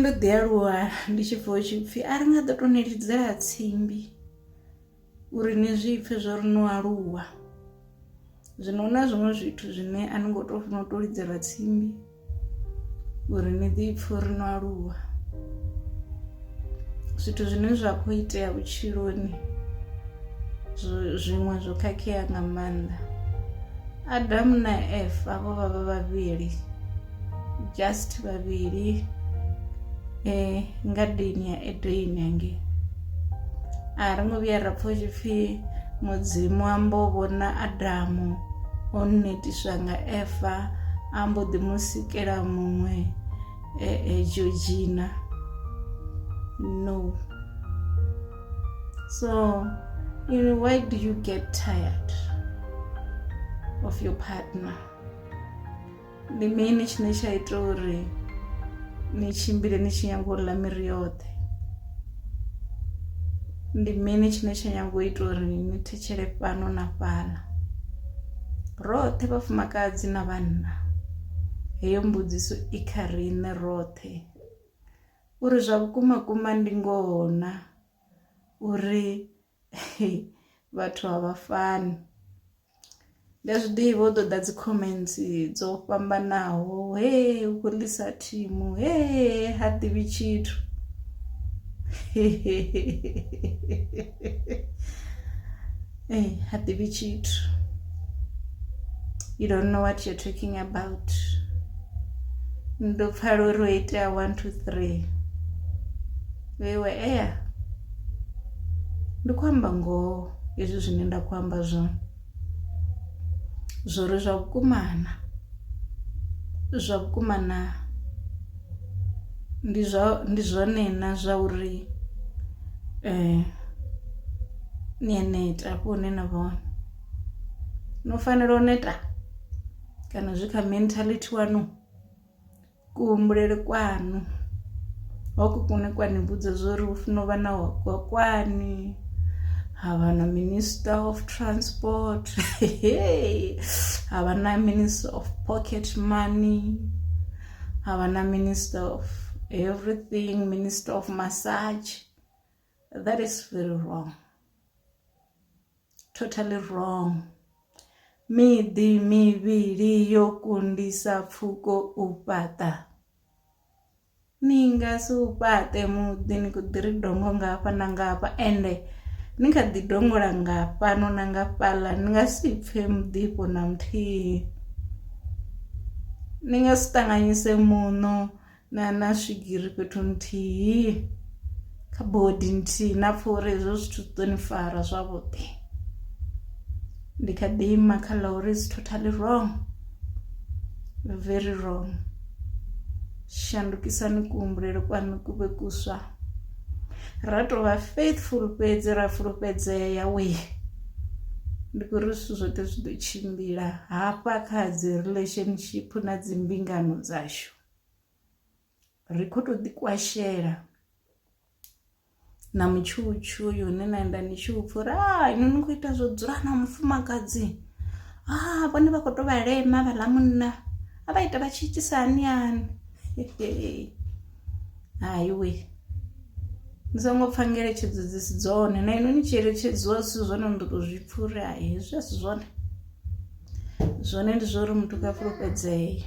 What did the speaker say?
ndo ḓi aluwa ndi tshi pfha hu tshi pfhi a ri nga ḓo tou ni lidzela tsimbi uri ni zwi pfhe zwo ri no aluwa. Zwino hu na zwiṅwe zwithu zwine a ni ngo tou funa u tou lidzelwa tsimbi uri ni ḓi pfhe uri no aluwa. Zwithu zwine zwa khou itea vhutshiloni zwiṅwe zwo khakhea nga maanḓa. Adamu na Eva vho vha vha vhavhili, just vhavhili ngadeni ya Edeni hangei. A ri ngo vhuya ra pfha hu tshi pfhi Mudzimu amba u vhona Adamu o netiswa nga Eva a mbo ḓi musikela muṅwe Georgina. No. So, why do you get tired of your partner? Ndi mini tshine tsha ita uri ni tshimbile ni tshi nyaga u ḽa miri yoṱhe? Ndi mini tshine tsha nyaga u ita uri ni thetshele fhano na fhaḽa? Roṱhe vhafumakadzi na vhanna, heyo mbudziso i kha riṋe roṱhe uri zwa vhukuma kuma ndi ngoho na uri vhathu a vha fani. Ndi a zwi ḓivha u ḓo ḓa dzi comments dzo fhambanaho, u khou ḽisa thimu, ha ḓivhi tshithu. Ha ḓivhi tshithu. You don't know what you're talking about. Ndo pfhala uri ho itea 1 2 3. Wewe ndi khou amba ngoho hezwi zwine nda khou amba zwone, zwori zwa vhukumana ndi zwone na zwa uri ni a neta hafho hune na vhone no fanela u neta, kana zwi kha mentality wanu, kuhumbulele kwanu hoko kune kwani vhudza zwori hu funa u vha na wagwagwani, havha na minister of transport, havha na minister of pocket money, havha na minister of everything, minister of massage. That is very wrong, totally wrong. Miḓi mivhili yo kundisa pfhuko u fhaṱa. Ni nga si u fhaṱe muḓi ni khou ḓi ri dongo ngafha na ngafha, ende ni kha ḓi dongola nga fhano na nga fhaḽa, ni nga si pfhe muḓifho na muthihi. Ni nga si ṱanganyise muṋo na swigiri fhethu nthihi kha bodi nthihi na pfha uri hezwo zwithu zwi ḓo ni fara zwavhuḓi. Ndi kha ḓi ima kha ḽa uri it's totally wrong, very wrong. Shandukisani kuhumbulele kwanu kuvhe kuswa, ra tou vha faithful fhedzi, ra fulufhedzea ndi kuri zwithu zwoṱhe zwi ḓo tshimbila hafha kha dzi relationship na dzi mbingano dzashu. Ri khou tou ḓi kwashela na mutshutshu uyu une na enda ni tshi upfha uri ni khou ita zwo dzula na mufumakadzi, vhone vha khou tou vha lema vhaḽa munna, a vha ita vha tshi itisa hani hani. Hayi ni songo pfha ngeletshedzo dzi si dzone, na ino ni tshi eletshedziwa zwithu zwone ni ḓo tou zwi pfha uri hezwi a si zwone. Zwone ndi zwo uri muthu kha fulufhedzee.